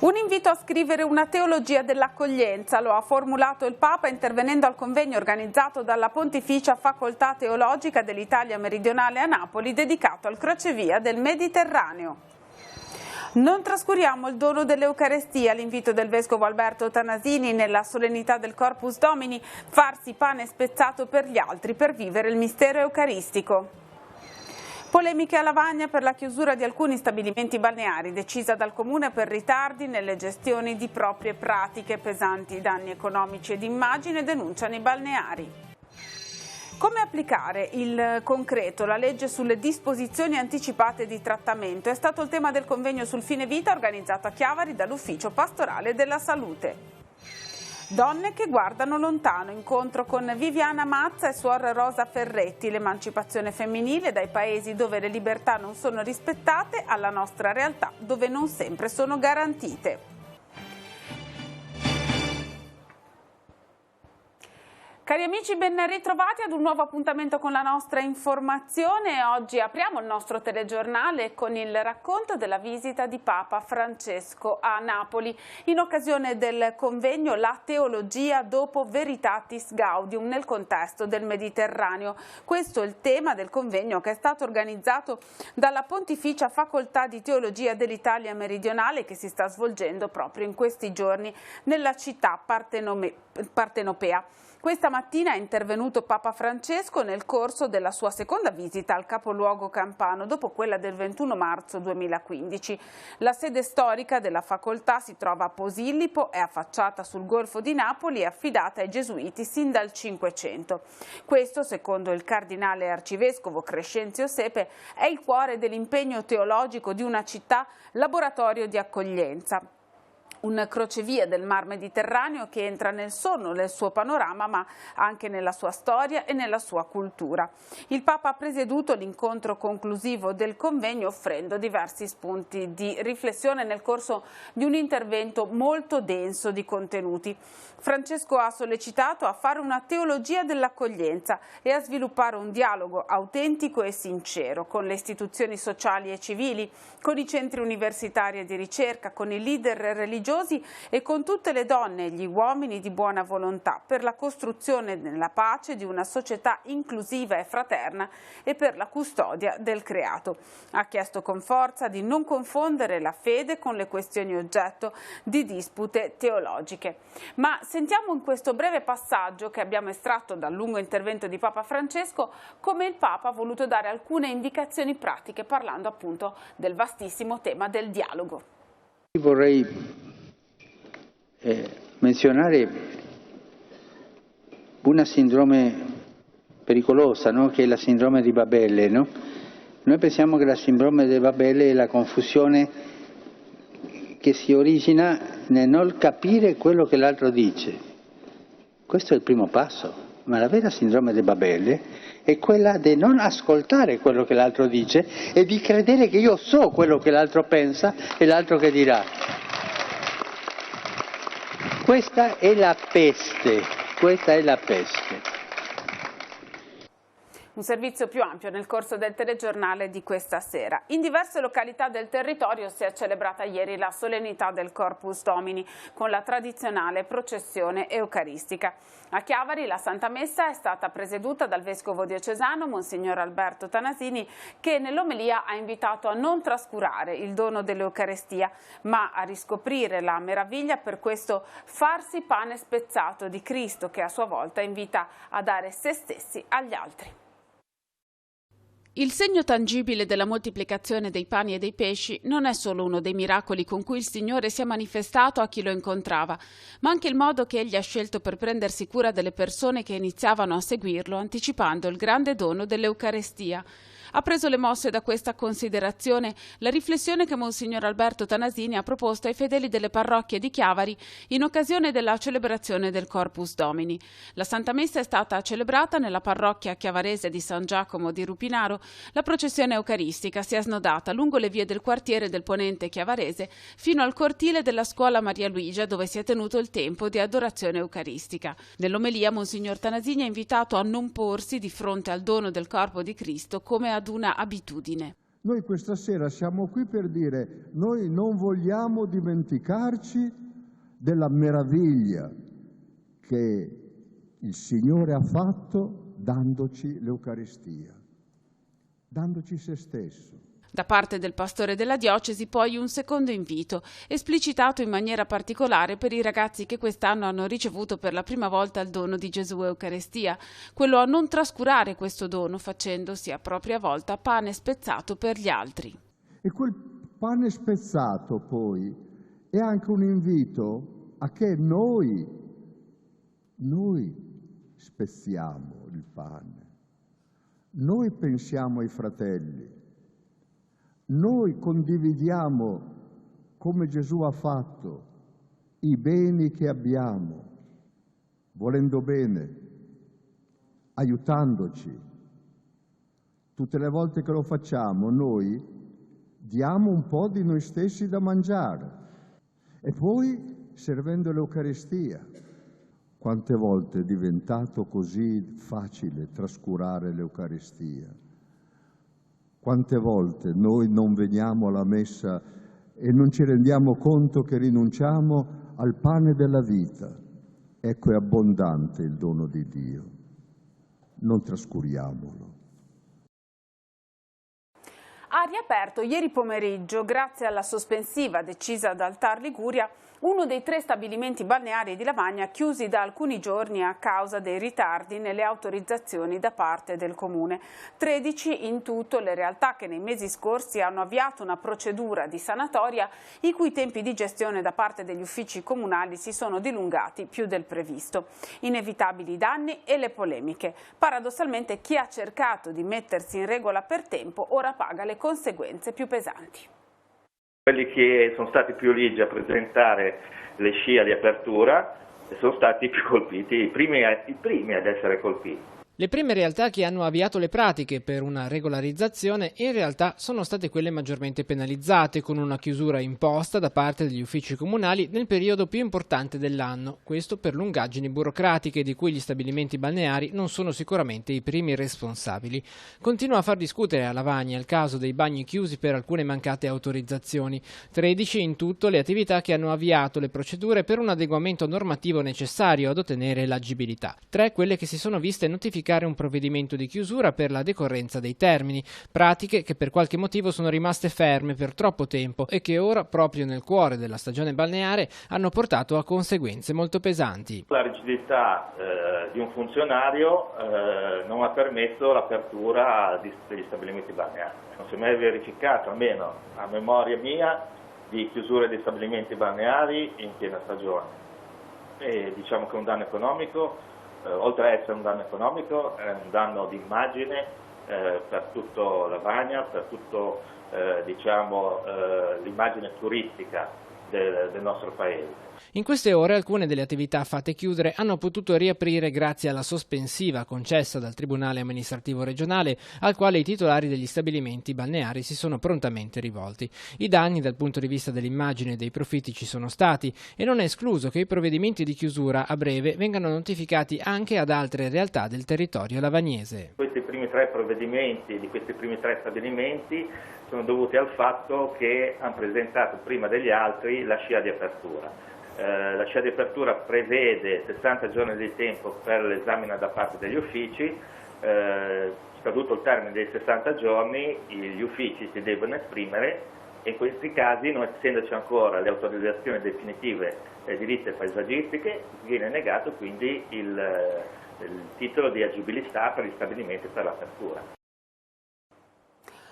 Un invito a scrivere una teologia dell'accoglienza lo ha formulato il Papa intervenendo al convegno organizzato dalla Pontificia Facoltà Teologica dell'Italia Meridionale a Napoli dedicato al crocevia del Mediterraneo. Non trascuriamo il dono dell'Eucarestia, l'invito del Vescovo Alberto Tanasini nella solennità del Corpus Domini, farsi pane spezzato per gli altri per vivere il mistero eucaristico. Polemiche a Lavagna per la chiusura di alcuni stabilimenti balneari, decisa dal Comune per ritardi nelle gestioni di proprie pratiche, pesanti danni economici ed immagine, denunciano i balneari. Come applicare il concreto la legge sulle disposizioni anticipate di trattamento è stato il tema del convegno sul fine vita organizzato a Chiavari dall'Ufficio Pastorale della Salute. Donne che guardano lontano, incontro con Viviana Mazza e Suor Rosa Ferretti, l'emancipazione femminile dai paesi dove le libertà non sono rispettate alla nostra realtà dove non sempre sono garantite. Cari amici, ben ritrovati ad un nuovo appuntamento con la nostra informazione. Oggi apriamo il nostro telegiornale con il racconto della visita di Papa Francesco a Napoli in occasione del convegno La teologia dopo Veritatis Gaudium nel contesto del Mediterraneo. Questo è il tema del convegno che è stato organizzato dalla Pontificia Facoltà di Teologia dell'Italia Meridionale che si sta svolgendo proprio in questi giorni nella città partenopea. Questa mattina è intervenuto Papa Francesco nel corso della sua seconda visita al capoluogo campano dopo quella del 21 marzo 2015. La sede storica della facoltà si trova a Posillipo, è affacciata sul Golfo di Napoli e affidata ai gesuiti sin dal Cinquecento. Questo, secondo il cardinale arcivescovo Crescenzio Sepe, è il cuore dell'impegno teologico di una città laboratorio di accoglienza. Un crocevia del Mar Mediterraneo che entra nel sonno del suo panorama ma anche nella sua storia e nella sua cultura. Il Papa ha presieduto l'incontro conclusivo del convegno offrendo diversi spunti di riflessione nel corso di un intervento molto denso di contenuti. Francesco ha sollecitato a fare una teologia dell'accoglienza e a sviluppare un dialogo autentico e sincero con le istituzioni sociali e civili, con i centri universitari e di ricerca, con i leader religiosi e con tutte le donne e gli uomini di buona volontà per la costruzione della pace di una società inclusiva e fraterna e per la custodia del creato. Ha chiesto con forza di non confondere la fede con le questioni oggetto di dispute teologiche. Ma sentiamo in questo breve passaggio che abbiamo estratto dal lungo intervento di Papa Francesco come il Papa ha voluto dare alcune indicazioni pratiche parlando appunto del vastissimo tema del dialogo. Vorrei menzionare una sindrome pericolosa, no? Che è la sindrome di Babele. No? Noi pensiamo che la sindrome di Babele è la confusione che si origina nel non capire quello che l'altro dice. Questo è il primo passo, ma la vera sindrome di Babele è quella di non ascoltare quello che l'altro dice e di credere che io so quello che l'altro pensa e l'altro che dirà. Questa è la peste, questa è la peste. Un servizio più ampio nel corso del telegiornale di questa sera. In diverse località del territorio si è celebrata ieri la solennità del Corpus Domini con la tradizionale processione eucaristica. A Chiavari la Santa Messa è stata presieduta dal Vescovo diocesano Monsignor Alberto Tanasini che nell'omelia ha invitato a non trascurare il dono dell'Eucarestia ma a riscoprire la meraviglia per questo farsi pane spezzato di Cristo che a sua volta invita a dare se stessi agli altri. Il segno tangibile della moltiplicazione dei pani e dei pesci non è solo uno dei miracoli con cui il Signore si è manifestato a chi lo incontrava, ma anche il modo che egli ha scelto per prendersi cura delle persone che iniziavano a seguirlo, anticipando il grande dono dell'Eucarestia. Ha preso le mosse da questa considerazione la riflessione che Monsignor Alberto Tanasini ha proposto ai fedeli delle parrocchie di Chiavari in occasione della celebrazione del Corpus Domini. La Santa Messa è stata celebrata nella parrocchia chiavarese di San Giacomo di Rupinaro. La processione eucaristica si è snodata lungo le vie del quartiere del Ponente chiavarese fino al cortile della scuola Maria Luigia dove si è tenuto il tempo di adorazione eucaristica. Nell'omelia Monsignor Tanasini ha invitato a non porsi di fronte al dono del corpo di Cristo come ad una abitudine. Noi questa sera siamo qui per dire: noi non vogliamo dimenticarci della meraviglia che il Signore ha fatto dandoci l'Eucaristia, dandoci se stesso. Da parte del pastore della diocesi poi un secondo invito, esplicitato in maniera particolare per i ragazzi che quest'anno hanno ricevuto per la prima volta il dono di Gesù Eucaristia, quello a non trascurare questo dono facendosi a propria volta pane spezzato per gli altri. E quel pane spezzato poi è anche un invito a che noi spezziamo il pane, noi pensiamo ai fratelli, noi condividiamo, come Gesù ha fatto, i beni che abbiamo, volendo bene, aiutandoci. Tutte le volte che lo facciamo, noi diamo un po' di noi stessi da mangiare e poi servendo l'Eucaristia. Quante volte è diventato così facile trascurare l'Eucaristia? Quante volte noi non veniamo alla messa e non ci rendiamo conto che rinunciamo al pane della vita? Ecco, è abbondante il dono di Dio. Non trascuriamolo. Ha riaperto ieri pomeriggio, grazie alla sospensiva decisa dal TAR Liguria, uno dei 3 stabilimenti balneari di Lavagna chiusi da alcuni giorni a causa dei ritardi nelle autorizzazioni da parte del Comune. 13 in tutto le realtà che nei mesi scorsi hanno avviato una procedura di sanatoria i cui tempi di gestione da parte degli uffici comunali si sono dilungati più del previsto. Inevitabili danni e le polemiche. Paradossalmente chi ha cercato di mettersi in regola per tempo ora paga le conseguenze più pesanti. Quelli che sono stati più ligi a presentare le scia di apertura sono stati più colpiti, i primi ad essere colpiti. Le prime realtà che hanno avviato le pratiche per una regolarizzazione in realtà sono state quelle maggiormente penalizzate, con una chiusura imposta da parte degli uffici comunali nel periodo più importante dell'anno, questo per lungaggini burocratiche di cui gli stabilimenti balneari non sono sicuramente i primi responsabili. Continua a far discutere a Lavagna il caso dei bagni chiusi per alcune mancate autorizzazioni, 13 in tutto le attività che hanno avviato le procedure per un adeguamento normativo necessario ad ottenere l'agibilità, 3 quelle che si sono viste notificare un provvedimento di chiusura per la decorrenza dei termini, pratiche che per qualche motivo sono rimaste ferme per troppo tempo e che ora, proprio nel cuore della stagione balneare, hanno portato a conseguenze molto pesanti. La rigidità di un funzionario non ha permesso l'apertura degli stabilimenti balneari. Non si è mai verificato, almeno a memoria mia, di chiusure dei stabilimenti balneari in piena stagione. E diciamo che un danno economico, oltre ad essere un danno economico, è un danno di immagine per tutto Lavagna, per tutto l'immagine turistica del nostro paese. In queste ore alcune delle attività fatte chiudere hanno potuto riaprire grazie alla sospensiva concessa dal Tribunale amministrativo regionale, al quale i titolari degli stabilimenti balneari si sono prontamente rivolti. I danni dal punto di vista dell'immagine e dei profitti ci sono stati e non è escluso che i provvedimenti di chiusura a breve vengano notificati anche ad altre realtà del territorio lavagnese. Questi primi 3 provvedimenti di questi primi 3 stabilimenti sono dovuti al fatto che hanno presentato prima degli altri la scia di apertura. La scia di apertura prevede 60 giorni di tempo per l'esame da parte degli uffici, scaduto il termine dei 60 giorni gli uffici si devono esprimere e in questi casi, non essendoci ancora le autorizzazioni definitive edilizie e paesaggistiche, viene negato quindi il titolo di agibilità per gli stabilimenti per l'apertura.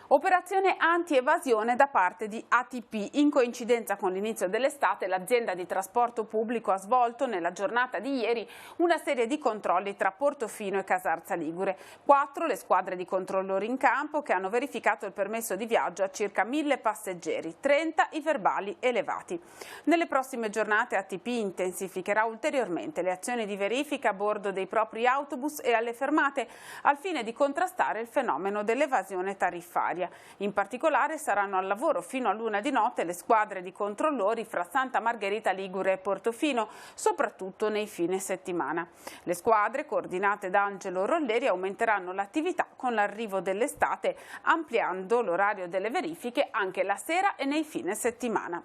Operazione anti-evasione da parte di ATP. In coincidenza con l'inizio dell'estate, l'azienda di trasporto pubblico ha svolto nella giornata di ieri una serie di controlli tra Portofino e Casarza Ligure. 4 le squadre di controllori in campo che hanno verificato il permesso di viaggio a circa 1000 passeggeri, 30 i verbali elevati. Nelle prossime giornate ATP intensificherà ulteriormente le azioni di verifica a bordo dei propri autobus e alle fermate al fine di contrastare il fenomeno dell'evasione tariffaria. Italia. In particolare saranno al lavoro fino a l'1 di notte le squadre di controllori fra Santa Margherita Ligure e Portofino, soprattutto nei fine settimana. Le squadre, coordinate da Angelo Rolleri, aumenteranno l'attività con l'arrivo dell'estate, ampliando l'orario delle verifiche anche la sera e nei fine settimana.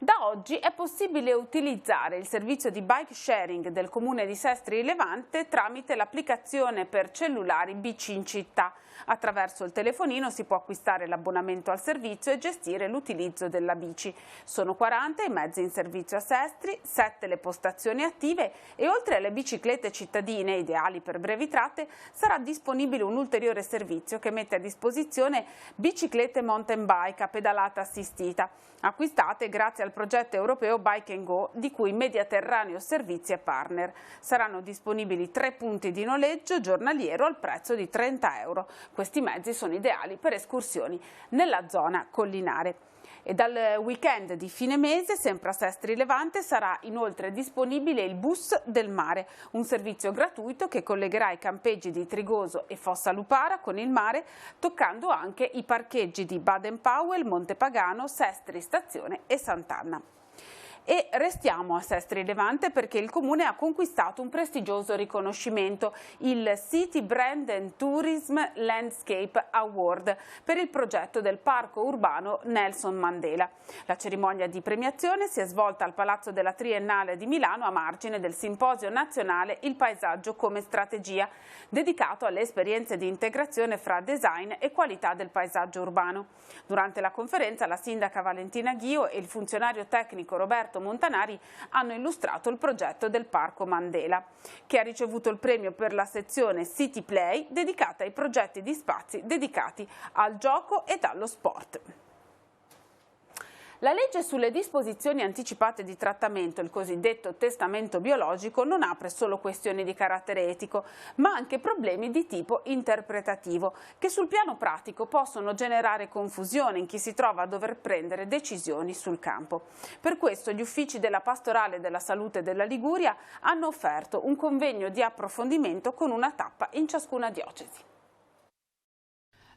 Da oggi è possibile utilizzare il servizio di bike sharing del Comune di Sestri Levante tramite l'applicazione per cellulari Bici in città. Attraverso il telefonino si può acquistare l'abbonamento al servizio e gestire l'utilizzo della bici. Sono 40 i mezzi in servizio a Sestri, 7 le postazioni attive e oltre alle biciclette cittadine ideali per brevi tratte sarà disponibile un ulteriore servizio che mette a disposizione biciclette mountain bike a pedalata assistita, acquistate grazie al progetto europeo Bike & Go di cui Mediaterraneo Servizi è partner. Saranno disponibili 3 punti di noleggio giornaliero al prezzo di 30 euro. Questi mezzi sono ideali per escursioni nella zona collinare. E dal weekend di fine mese, sempre a Sestri Levante, sarà inoltre disponibile il Bus del Mare, un servizio gratuito che collegherà i campeggi di Trigoso e Fossa Lupara con il mare, toccando anche i parcheggi di Baden-Powell, Montepagano, Sestri Stazione e Sant'Anna. E restiamo a Sestri Levante perché il Comune ha conquistato un prestigioso riconoscimento, il City Brand and Tourism Landscape Award, per il progetto del Parco Urbano Nelson Mandela. La cerimonia di premiazione si è svolta al Palazzo della Triennale di Milano a margine del Simposio Nazionale Il Paesaggio come Strategia, dedicato alle esperienze di integrazione fra design e qualità del paesaggio urbano. Durante la conferenza la sindaca Valentina Ghio e il funzionario tecnico Roberto Montanari hanno illustrato il progetto del Parco Mandela, che ha ricevuto il premio per la sezione City Play dedicata ai progetti di spazi dedicati al gioco ed allo sport. La legge sulle disposizioni anticipate di trattamento, il cosiddetto testamento biologico, non apre solo questioni di carattere etico, ma anche problemi di tipo interpretativo, che sul piano pratico possono generare confusione in chi si trova a dover prendere decisioni sul campo. Per questo gli uffici della Pastorale della Salute della Liguria hanno offerto un convegno di approfondimento con una tappa in ciascuna diocesi.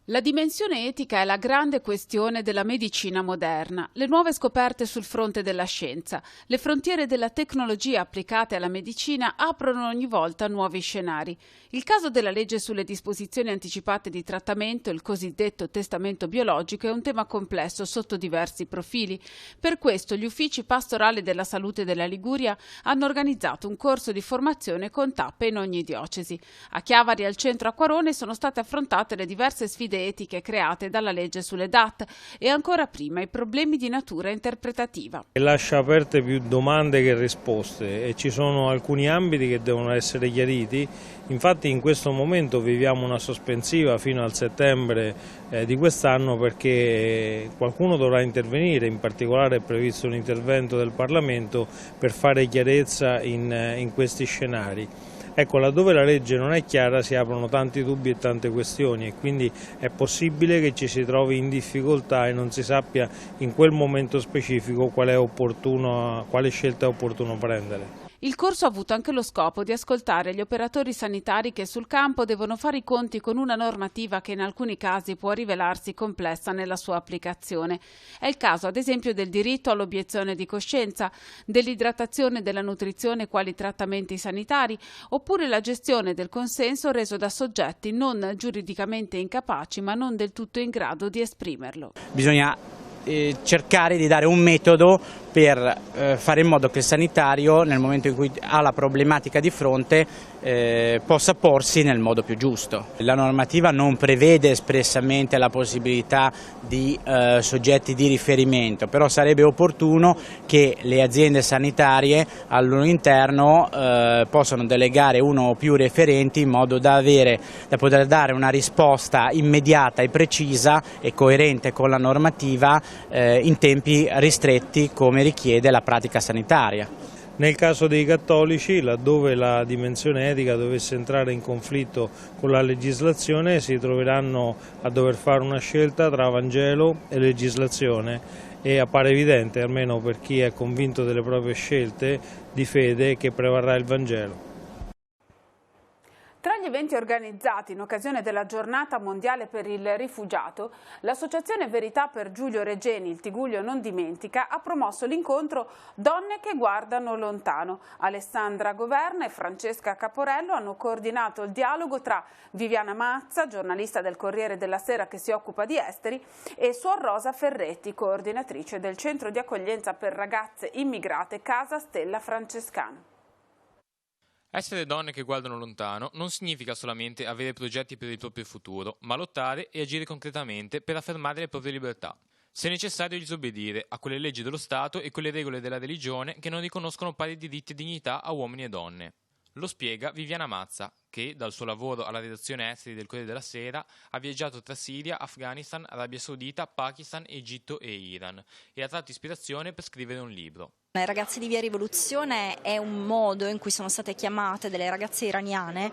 La dimensione etica è la grande questione della medicina moderna, le nuove scoperte sul fronte della scienza, le frontiere della tecnologia applicate alla medicina aprono ogni volta nuovi scenari. Il caso della legge sulle disposizioni anticipate di trattamento, il cosiddetto testamento biologico, è un tema complesso sotto diversi profili. Per questo gli uffici pastorali della salute della Liguria hanno organizzato un corso di formazione con tappe in ogni diocesi. A Chiavari e al centro Acquarone sono state affrontate le diverse sfide etiche create dalla legge sulle DAT e ancora prima i problemi di natura interpretativa. Lascia aperte più domande che risposte e ci sono alcuni ambiti che devono essere chiariti. Infatti in questo momento viviamo una sospensiva fino al settembre di quest'anno perché qualcuno dovrà intervenire, in particolare è previsto un intervento del Parlamento per fare chiarezza in questi scenari. Ecco, laddove la legge non è chiara si aprono tanti dubbi e tante questioni e quindi è possibile che ci si trovi in difficoltà e non si sappia in quel momento specifico quale scelta è opportuno prendere. Il corso ha avuto anche lo scopo di ascoltare gli operatori sanitari che sul campo devono fare i conti con una normativa che in alcuni casi può rivelarsi complessa nella sua applicazione. È il caso ad esempio del diritto all'obiezione di coscienza, dell'idratazione e della nutrizione quali trattamenti sanitari, oppure la gestione del consenso reso da soggetti non giuridicamente incapaci ma non del tutto in grado di esprimerlo. Bisogna cercare di dare un metodo per fare in modo che il sanitario, nel momento in cui ha la problematica di fronte, possa porsi nel modo più giusto. La normativa non prevede espressamente la possibilità di soggetti di riferimento, però sarebbe opportuno che le aziende sanitarie al loro interno possano delegare uno o più referenti in modo da poter dare una risposta immediata e precisa e coerente con la normativa in tempi ristretti come richiede la pratica sanitaria. Nel caso dei cattolici, laddove la dimensione etica dovesse entrare in conflitto con la legislazione, si troveranno a dover fare una scelta tra Vangelo e legislazione e appare evidente, almeno per chi è convinto delle proprie scelte di fede, che prevarrà il Vangelo. Tra Tra gli eventi organizzati in occasione della Giornata Mondiale per il Rifugiato, l'associazione Verità per Giulio Regeni, il Tigullio non dimentica, ha promosso l'incontro Donne che guardano lontano. Alessandra Governa e Francesca Caporello hanno coordinato il dialogo tra Viviana Mazza, giornalista del Corriere della Sera che si occupa di esteri, e Suor Rosa Ferretti, coordinatrice del Centro di Accoglienza per Ragazze Immigrate Casa Stella Francescana. Essere donne che guardano lontano non significa solamente avere progetti per il proprio futuro, ma lottare e agire concretamente per affermare le proprie libertà. Se necessario disobbedire a quelle leggi dello Stato e quelle regole della religione che non riconoscono pari diritti e dignità a uomini e donne. Lo spiega Viviana Mazza, che dal suo lavoro alla redazione esteri del Corriere della Sera ha viaggiato tra Siria, Afghanistan, Arabia Saudita, Pakistan, Egitto e Iran e ha tratto ispirazione per scrivere un libro. Le ragazze di Via Rivoluzione è un modo in cui sono state chiamate delle ragazze iraniane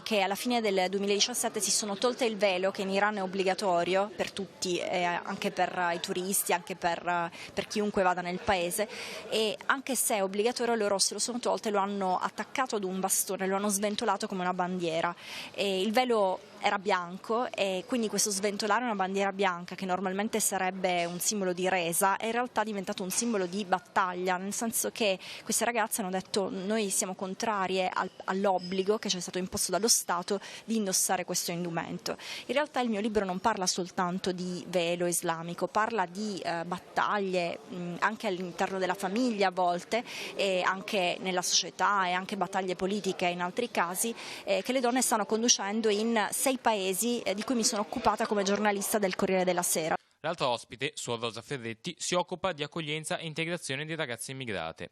che alla fine del 2017 si sono tolte il velo, che in Iran è obbligatorio per tutti, anche per i turisti, anche per chiunque vada nel paese, e anche se è obbligatorio loro se lo sono tolte, lo hanno attaccato ad un bastone, lo hanno sventolato come una bandiera. E il velo era bianco e quindi questo sventolare una bandiera bianca, che normalmente sarebbe un simbolo di resa, è in realtà diventato un simbolo di battaglia, nel senso che queste ragazze hanno detto: noi siamo contrarie all'obbligo che ci è stato imposto dallo Stato di indossare questo indumento. In realtà il mio libro non parla soltanto di velo islamico, parla di battaglie anche all'interno della famiglia a volte, e anche nella società, e anche battaglie politiche in altri casi, che le donne stanno conducendo in 6 paesi di cui mi sono occupata come giornalista del Corriere della Sera. L'altra ospite, Suor Rosa Ferretti, si occupa di accoglienza e integrazione di ragazze immigrate.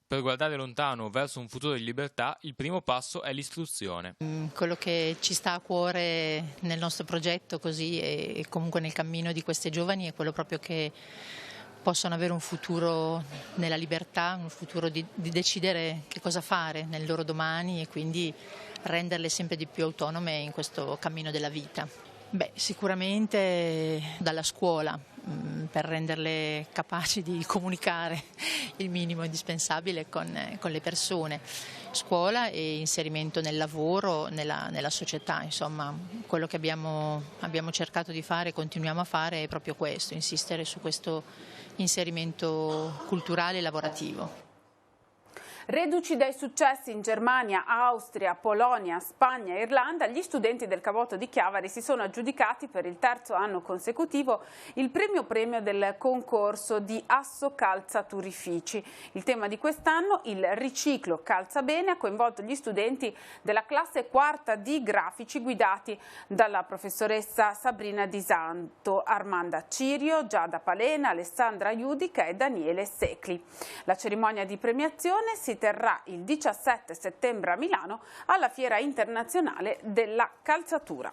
Per guardare lontano verso un futuro di libertà, il primo passo è l'istruzione. Quello che ci sta a cuore nel nostro progetto così e comunque nel cammino di queste giovani è quello proprio che possano avere un futuro nella libertà, un futuro di decidere che cosa fare nel loro domani e quindi renderle sempre di più autonome in questo cammino della vita. Sicuramente dalla scuola, per renderle capaci di comunicare il minimo indispensabile con le persone. Scuola e inserimento nel lavoro, nella società, insomma, quello che abbiamo cercato di fare e continuiamo a fare è proprio questo, insistere su questo inserimento culturale e lavorativo. Reduci dai successi in Germania, Austria, Polonia, Spagna e Irlanda, gli studenti del Cavuoto di Chiavari si sono aggiudicati per il 3° anno consecutivo il primo premio del concorso di Asso Calzaturifici. Il tema di quest'anno, il riciclo calza bene, ha coinvolto gli studenti della classe 4ª di grafici guidati dalla professoressa Sabrina Di Santo, Armanda Cirio, Giada Palena, Alessandra Iudica e Daniele Secli. La cerimonia di premiazione si terrà il 17 settembre a Milano alla Fiera Internazionale della Calzatura.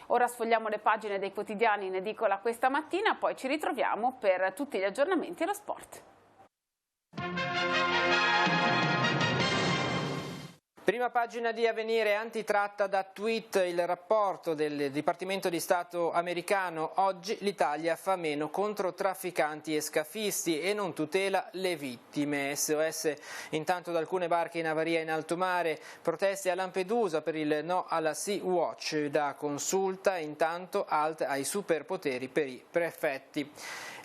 Ora sfogliamo le pagine dei quotidiani in edicola questa mattina, poi ci ritroviamo per tutti gli aggiornamenti e lo sport. Prima pagina di Avvenire, antitratta da tweet, il rapporto del Dipartimento di Stato americano: oggi l'Italia fa meno contro trafficanti e scafisti e non tutela le vittime. SOS intanto da alcune barche in avaria in alto mare, proteste a Lampedusa per il no alla Sea Watch, da consulta intanto alt ai superpoteri per i prefetti.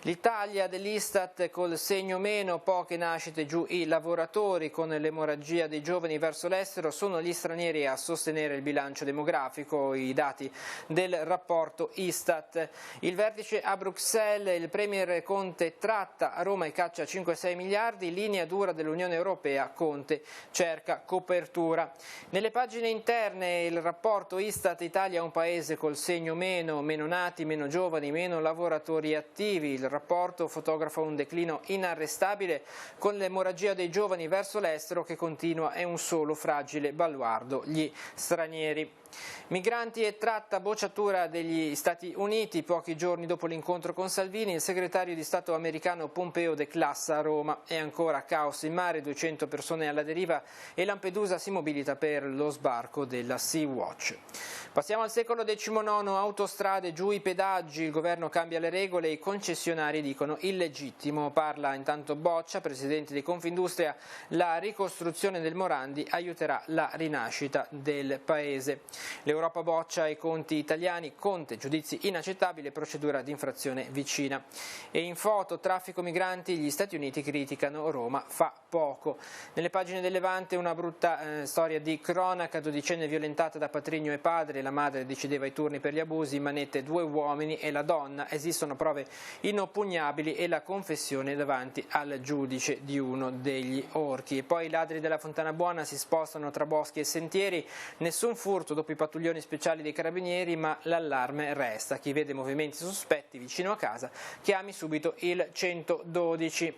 L'Italia dell'Istat col segno meno, poche nascite, giù i lavoratori, con l'emorragia dei giovani verso l'estero sono gli stranieri a sostenere il bilancio demografico, i dati del rapporto Istat. Il vertice a Bruxelles, il premier Conte tratta a Roma e caccia 5-6 miliardi, linea dura dell'Unione Europea, Conte cerca copertura. Nelle pagine interne il rapporto Istat, Italia un paese col segno meno, meno nati, meno giovani, meno lavoratori attivi. Il rapporto fotografa un declino inarrestabile con l'emorragia dei giovani verso l'estero che continua, è un solo fragile baluardo, gli stranieri. Migranti e tratta, bocciatura degli Stati Uniti. Pochi giorni dopo l'incontro con Salvini, il segretario di Stato americano Pompeo declassa Roma. È ancora caos in mare, 200 persone alla deriva e Lampedusa si mobilita per lo sbarco della Sea-Watch. Passiamo al secolo XIX, autostrade, giù i pedaggi, il governo cambia le regole e i concessionari dicono illegittimo. Parla intanto Boccia, presidente di Confindustria, la ricostruzione del Morandi aiuterà la rinascita del paese. L'Europa boccia i conti italiani, Conte, giudizi inaccettabili, procedura di infrazione vicina. E in foto, traffico migranti, gli Stati Uniti criticano, Roma fa poco. Nelle pagine del Levante una brutta storia di cronaca, 12enne violentata da patrigno e padre, la madre decideva i turni per gli abusi, manette 2 uomini e la donna, esistono prove inoppugnabili e la confessione davanti al giudice di uno degli orchi. E poi i ladri della Fontana Buona si spostano tra boschi e sentieri, nessun furto dopo i pattuglioni speciali dei carabinieri, ma l'allarme resta. Chi vede movimenti sospetti vicino a casa chiami subito il 112.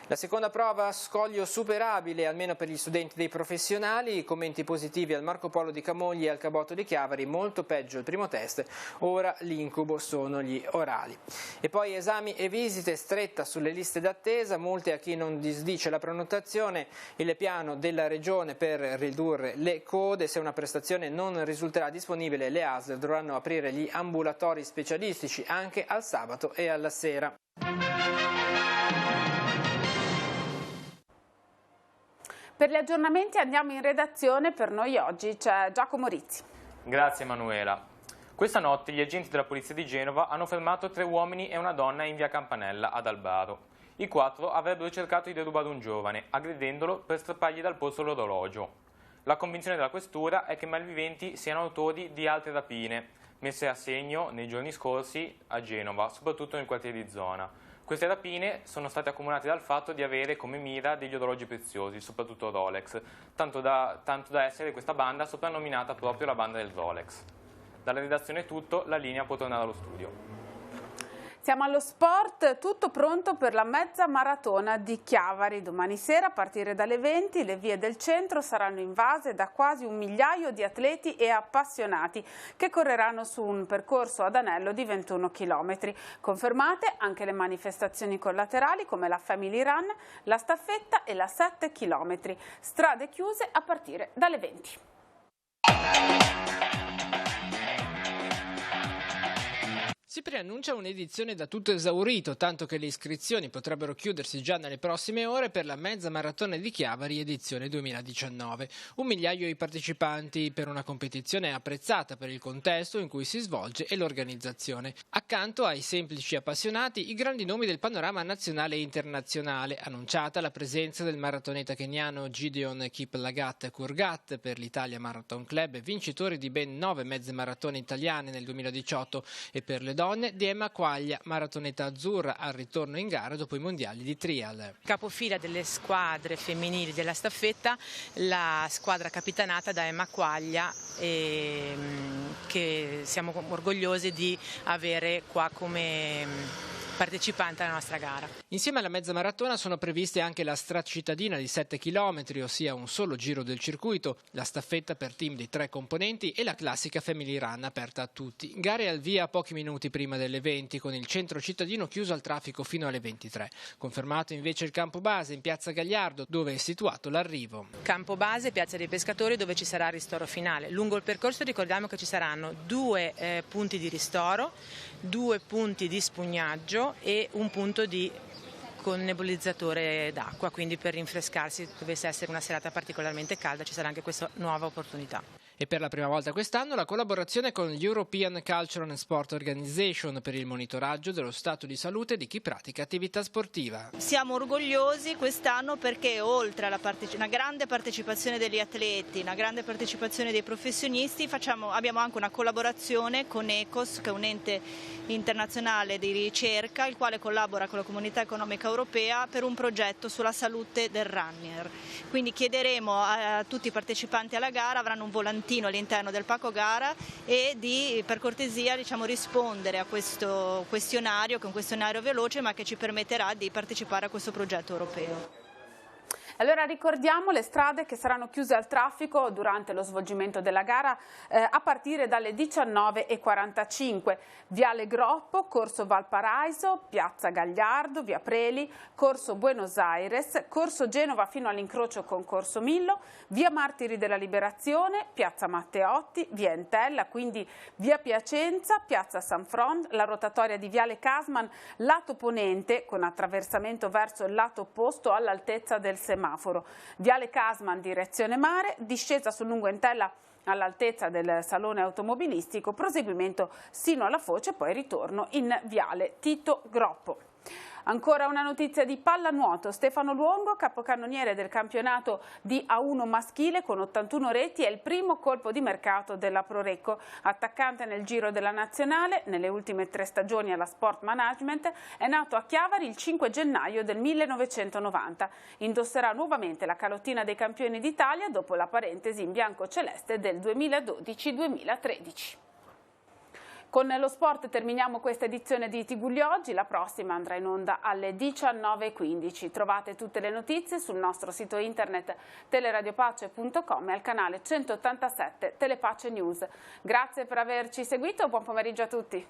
La seconda prova, scoglio superabile almeno per gli studenti dei professionali, commenti positivi al Marco Polo di Camogli e al Caboto di Chiavari, molto peggio il primo test, ora l'incubo sono gli orali. E poi esami e visite, stretta sulle liste d'attesa, multe a chi non disdice la prenotazione, il piano della Regione per ridurre le code, se una prestazione non risulterà disponibile le ASL dovranno aprire gli ambulatori specialistici anche al sabato e alla sera. Per gli aggiornamenti andiamo in redazione, per noi oggi c'è Giacomo Rizzi. Grazie Emanuela. Questa notte gli agenti della Polizia di Genova hanno fermato 3 uomini e una donna in via Campanella ad Albaro. I 4 avrebbero cercato di derubare un giovane, aggredendolo per strappargli dal polso l'orologio. La convinzione della questura è che i malviventi siano autori di altre rapine, messe a segno nei giorni scorsi a Genova, soprattutto nel quartiere di Zona. Queste rapine sono state accomunate dal fatto di avere come mira degli orologi preziosi, soprattutto Rolex, tanto da essere questa banda soprannominata proprio la banda del Rolex. Dalla redazione è tutto, la linea può tornare allo studio. Siamo allo sport, tutto pronto per la mezza maratona di Chiavari. Domani sera, a partire dalle 20, le vie del centro saranno invase da quasi 1 migliaio di atleti e appassionati che correranno su un percorso ad anello di 21 km. Confermate anche le manifestazioni collaterali come la Family Run, la staffetta e la 7 km. Strade chiuse a partire dalle 20. Si preannuncia un'edizione da tutto esaurito, tanto che le iscrizioni potrebbero chiudersi già nelle prossime ore per la mezza maratona di Chiavari edizione 2019. 1 migliaio i partecipanti per una competizione apprezzata per il contesto in cui si svolge e l'organizzazione. Accanto ai semplici appassionati, i grandi nomi del panorama nazionale e internazionale. Annunciata la presenza del maratoneta keniano Gideon Kiplagat Kurgat per l'Italia Marathon Club, vincitore di ben 9 mezze maratone italiane nel 2018, e per le donne di Emma Quaglia, maratoneta azzurra al ritorno in gara dopo i mondiali di trial. Capofila delle squadre femminili della staffetta, la squadra capitanata da Emma Quaglia, che siamo orgogliosi di avere qua come partecipante alla nostra gara. Insieme alla mezza maratona sono previste anche la Straccittadina di 7 km, ossia un solo giro del circuito, la staffetta per team di 3 componenti e la classica Family Run aperta a tutti. Gare al via pochi minuti prima delle 20, con il centro cittadino chiuso al traffico fino alle 23. Confermato invece il campo base in piazza Gagliardo, dove è situato l'arrivo. Campo base, piazza dei pescatori, dove ci sarà il ristoro finale. Lungo il percorso ricordiamo che ci saranno 2 punti di ristoro, 2 punti di spugnaggio e un punto di con nebulizzatore d'acqua, quindi per rinfrescarsi, dovesse essere una serata particolarmente calda, ci sarà anche questa nuova opportunità. E per la prima volta quest'anno la collaborazione con l'European Cultural and Sport Organization per il monitoraggio dello stato di salute di chi pratica attività sportiva. Siamo orgogliosi quest'anno perché oltre alla una grande partecipazione degli atleti, una grande partecipazione dei professionisti, abbiamo anche una collaborazione con ECOS, che è un ente internazionale di ricerca, il quale collabora con la Comunità Economica Europea per un progetto sulla salute del runner. Quindi chiederemo a tutti i partecipanti alla gara, avranno un volantino all'interno del pacco gara, e di per cortesia rispondere a questo questionario, che è un questionario veloce ma che ci permetterà di partecipare a questo progetto europeo. Allora ricordiamo le strade che saranno chiuse al traffico durante lo svolgimento della gara a partire dalle 19:45. Viale Groppo, Corso Valparaiso, Piazza Gagliardo, Via Preli, Corso Buenos Aires, Corso Genova fino all'incrocio con Corso Millo, Via Martiri della Liberazione, Piazza Matteotti, Via Entella, quindi Via Piacenza, Piazza San Front, la rotatoria di Viale Casman, lato ponente con attraversamento verso il lato opposto all'altezza del semaforo. Viale Casman direzione mare, discesa sul lungo Entella all'altezza del salone automobilistico, proseguimento sino alla foce, poi ritorno in Viale Tito Groppo. Ancora una notizia di pallanuoto. Stefano Luongo, capocannoniere del campionato di A1 maschile con 81 reti, è il primo colpo di mercato della Prorecco. Attaccante nel giro della nazionale, nelle ultime 3 stagioni alla Sport Management, è nato a Chiavari il 5 gennaio del 1990. Indosserà nuovamente la calottina dei campioni d'Italia dopo la parentesi in bianco-celeste del 2012-2013. Con lo sport terminiamo questa edizione di Tigulli Oggi, la prossima andrà in onda alle 19:15. Trovate tutte le notizie sul nostro sito internet teleradiopace.com e al canale 187 Telepace News. Grazie per averci seguito, buon pomeriggio a tutti.